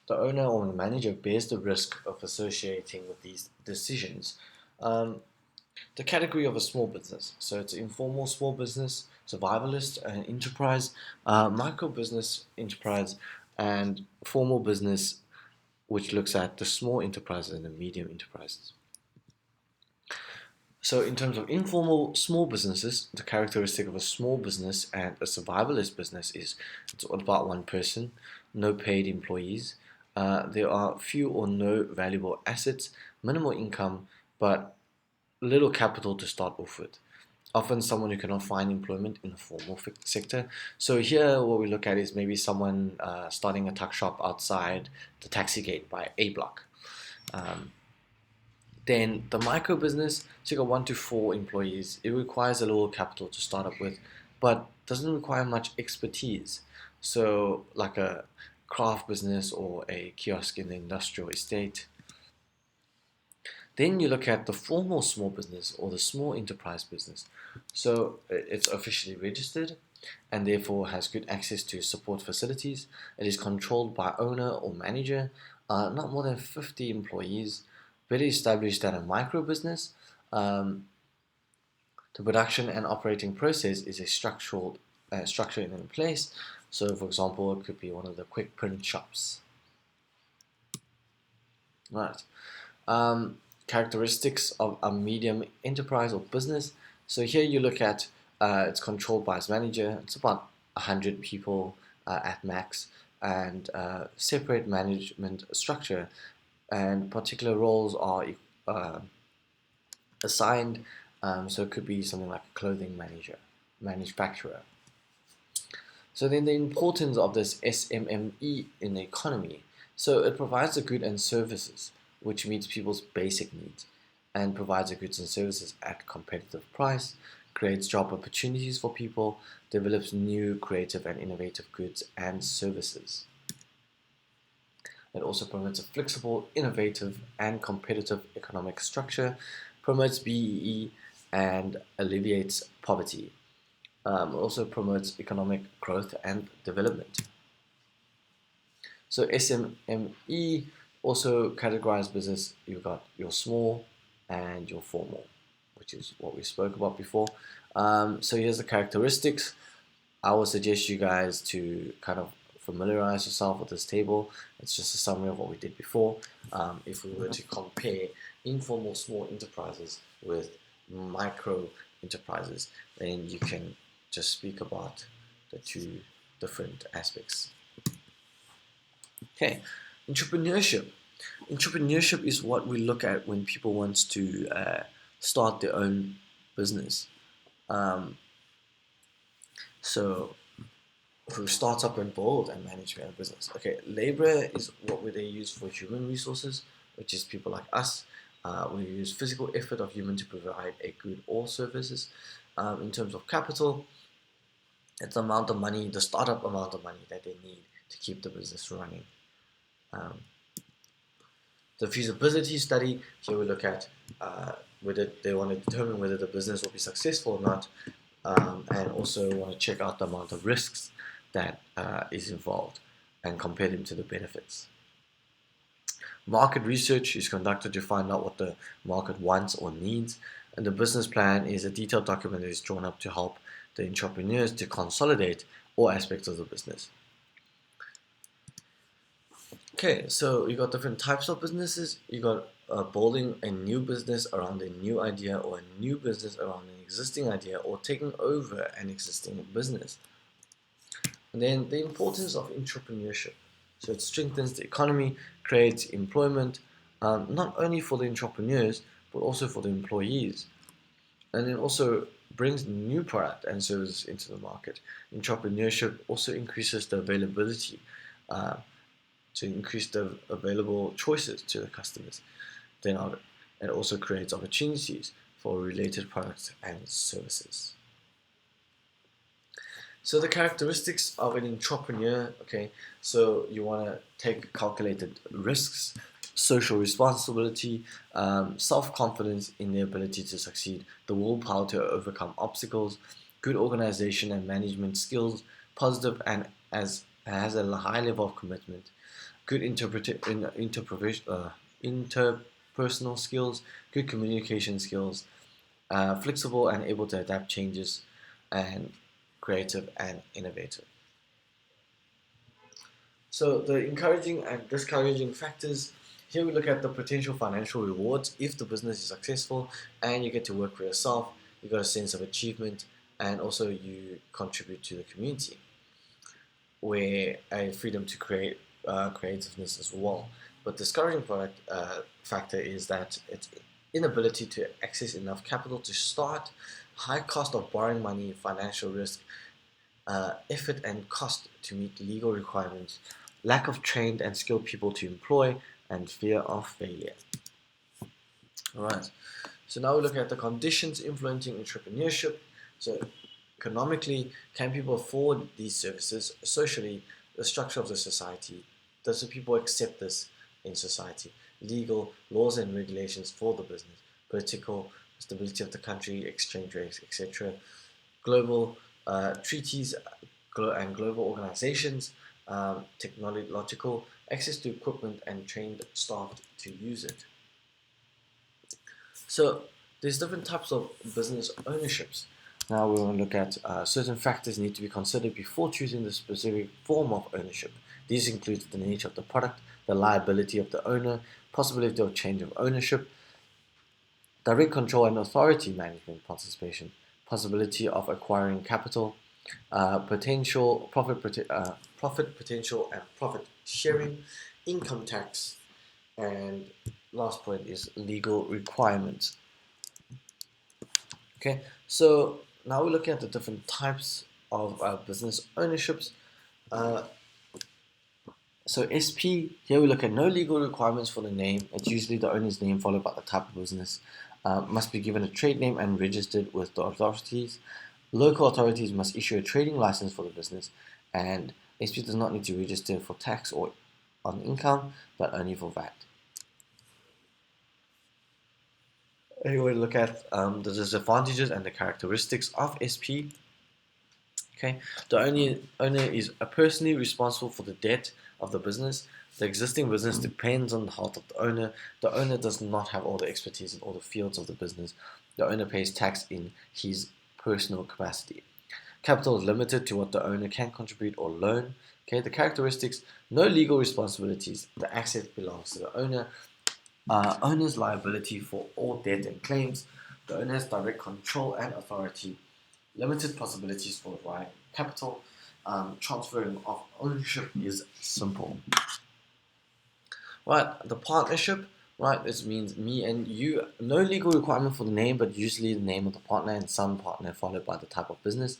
the owner or the manager bears the risk of associating with these decisions. Um, the category of a small business. So it's informal small business, survivalist and enterprise, micro business enterprise, and formal business, which looks at the small enterprises and the medium enterprises. So, in terms of informal small businesses, the characteristic of a small business and a survivalist business is it's all about one person, no paid employees. There are few or no valuable assets, minimal income, but little capital to start off with. Often, someone who cannot find employment in the formal sector. So, here what we look at is maybe someone starting a tuck shop outside the taxi gate by A block. Um, then the micro business, so you got 1 to 4 employees. It requires a little capital to start up with, but doesn't require much expertise. So, like a craft business or a kiosk in the industrial estate. Then you look at the formal small business or the small enterprise business. So, it's officially registered and therefore has good access to support facilities. It is controlled by owner or manager, not more than 50 employees, very established than a micro business. Um, the production and operating process is a structure in place. So, for example, it could be one of the quick print shops. Right. Characteristics of a medium enterprise or business. So here you look at it's controlled by its manager. It's about 100 people at max, and separate management structure, and particular roles are uh, assigned. So it could be something like a clothing manager, manufacturer. So then the importance of this SMME in the economy. So it provides the goods and services which meets people's basic needs and provides the goods and services at competitive price, creates job opportunities for people, develops new creative and innovative goods and services. It also promotes a flexible, innovative, and competitive economic structure, promotes BEE, and alleviates poverty. Also promotes economic growth and development. So SMME also categorized business. You've got your small and your formal, which is what we spoke about before. So here's the characteristics. I would suggest you guys to kind of familiarize yourself with this table. It's just a summary of what we did before. If we were to compare informal small enterprises with micro enterprises, then you can just speak about the two different aspects. Okay, entrepreneurship. Entrepreneurship is what we look at when people want to start their own business. Um, so who starts up and build and manage their own business. Okay, labor is what they use for human resources, which is people like us. We use physical effort of human to provide a good or services. In terms of capital, it's the amount of money, the startup amount of money that they need to keep the business running. Um, the feasibility study, here we look at whether they want to determine whether the business will be successful or not, and also want to check out the amount of risks that is involved and compare them to the benefits. Market research is conducted to find out what the market wants or needs, and the business plan is a detailed document that is drawn up to help the entrepreneurs to consolidate all aspects of the business. Okay, so you got different types of businesses. You got building a new business around a new idea, or a new business around an existing idea, or taking over an existing business. And then the importance of entrepreneurship. So it strengthens the economy, creates employment, not only for the entrepreneurs, but also for the employees. And then also brings new product and services into the market. Entrepreneurship also increases the availability to increase the available choices to the customers. Then it also creates opportunities for related products and services. So the characteristics of an entrepreneur, okay, so you want to take calculated risks, social responsibility, self-confidence in the ability to succeed, the willpower to overcome obstacles, good organization and management skills, positive and as has a high level of commitment, good interpersonal skills, good communication skills, flexible and able to adapt changes, and creative and innovative. So the encouraging and discouraging factors. Here we look at the potential financial rewards if the business is successful and you get to work for yourself, you got a sense of achievement, and also you contribute to the community, where a freedom to create creativeness as well. But discouraging factor is that it's inability to access enough capital to start, high cost of borrowing money, financial risk, effort and cost to meet legal requirements, lack of trained and skilled people to employ, and fear of failure. Alright, so now we look at the conditions influencing entrepreneurship. So, economically, can people afford these services? Socially, the structure of the society. Does the people accept this in society? Legal, laws and regulations for the business. Political, stability of the country, exchange rates, etc. Global treaties and global organizations, technological, access to equipment and trained staff to use it. So there's different types of business ownerships. Now we want to look at certain factors need to be considered before choosing the specific form of ownership. These include the nature of the product, the liability of the owner, possibility of change of ownership, direct control and authority management participation, possibility of acquiring capital, potential profit potential and profit sharing, income tax, and last point is legal requirements. Okay, so now we're looking at the different types of business ownerships. Uh, so SP, here we look at no legal requirements for the name. It's usually the owner's name followed by the type of business. Must be given a trade name and registered with the authorities. Local authorities must issue a trading license for the business, and SP does not need to register for tax or on income, but only for VAT. Anyway, look at the disadvantages and the characteristics of SP. Okay, the owner is personally responsible for the debt of the business. The existing business depends on the health of the owner. The owner does not have all the expertise in all the fields of the business. The owner pays tax in his personal capacity. Capital is limited to what the owner can contribute or loan. Okay, the characteristics: no legal responsibilities. The asset belongs to the owner. Owner's liability for all debt and claims. The owner has direct control and authority. Limited possibilities for acquiring capital. Transferring of ownership is simple. Right, the partnership, right, this means me and you. No legal requirement for the name, but usually the name of the partner and some partner followed by the type of business.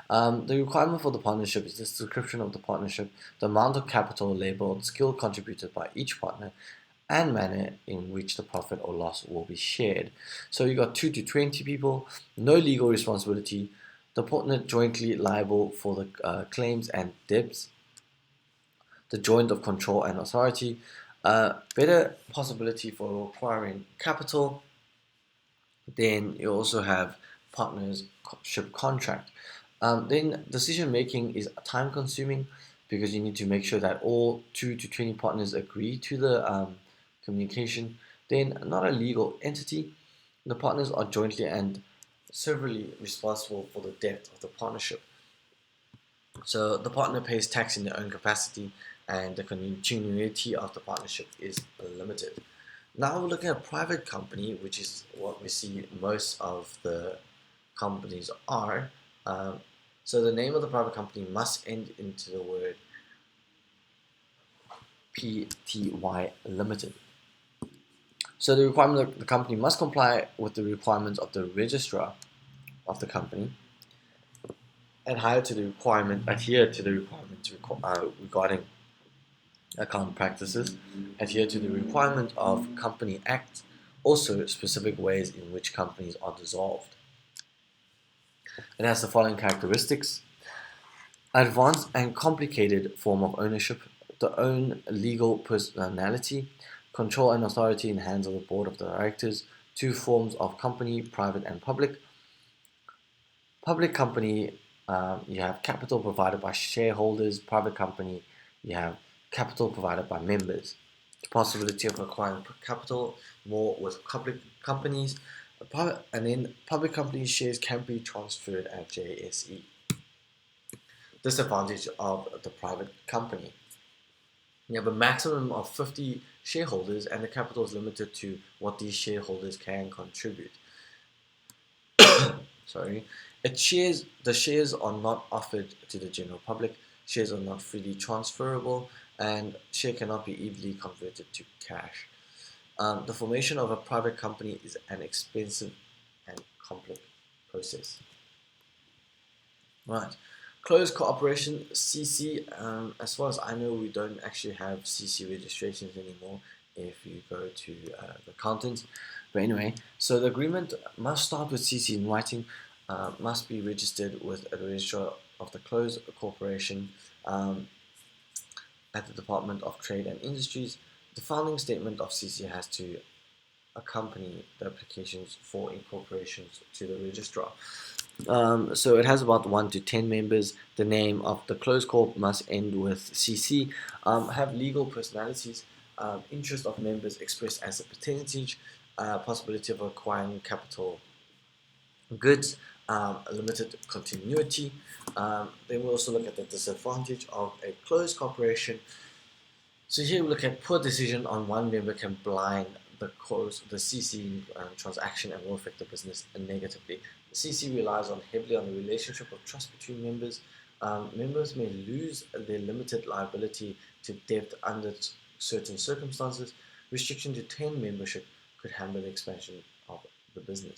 The requirement for the partnership is the description of the partnership, the amount of capital labeled, skill contributed by each partner, and manner in which the profit or loss will be shared. So you got 2 to 20 people, no legal responsibility, the partner jointly liable for the claims and debts, the joint of control and authority, better possibility for acquiring capital. Then you also have partnership contract. Then decision making is time consuming because you need to make sure that all 2 to 20 partners agree to the communication. Then not a legal entity. The partners are jointly and severally responsible for the debt of the partnership. So the partner pays tax in their own capacity and the continuity of the partnership is limited. Now we're looking at a private company, which is what we see most of the companies are. So the name of the private company must end into the word Pty Limited. So the requirement of the company must comply with the requirements of the registrar of the company, adhere to the requirements regarding account practices, adhere to the requirement of Company Act, also specific ways in which companies are dissolved. It has the following characteristics: advanced and complicated form of ownership, the own legal personality, control and authority in the hands of the board of directors, 2 forms of company, private and public. Public company, you have capital provided by shareholders. Private company, you have capital provided by members, the possibility of acquiring capital more with public companies, and then public company shares can be transferred at JSE. Disadvantage of the private company. You have a maximum of 50 shareholders, and the capital is limited to what these shareholders can contribute. Sorry, the shares are not offered to the general public. Shares are not freely transferable, and share cannot be easily converted to cash. The formation of a private company is an expensive and complex process. Right. Closed cooperation (CC). As far as I know, we don't actually have CC registrations anymore if you go to the accountants. But anyway, so the agreement must start with CC in writing, must be registered with a registrar of the closed corporation at the Department of Trade and Industries. The founding statement of CC has to accompany the applications for incorporations to the registrar. So it has about 1 to 10 members. The name of the closed corp must end with CC. Have legal personalities. Interest of members expressed as a percentage. Possibility of acquiring capital goods. Limited continuity. Then we'll also look at the disadvantage of a closed corporation. So here we look at poor decision on one member can blind the CC transaction and will affect the business negatively. The CC relies heavily on the relationship of trust between members. Members may lose their limited liability to debt under certain circumstances. Restriction to 10 membership could hamper the expansion of the business.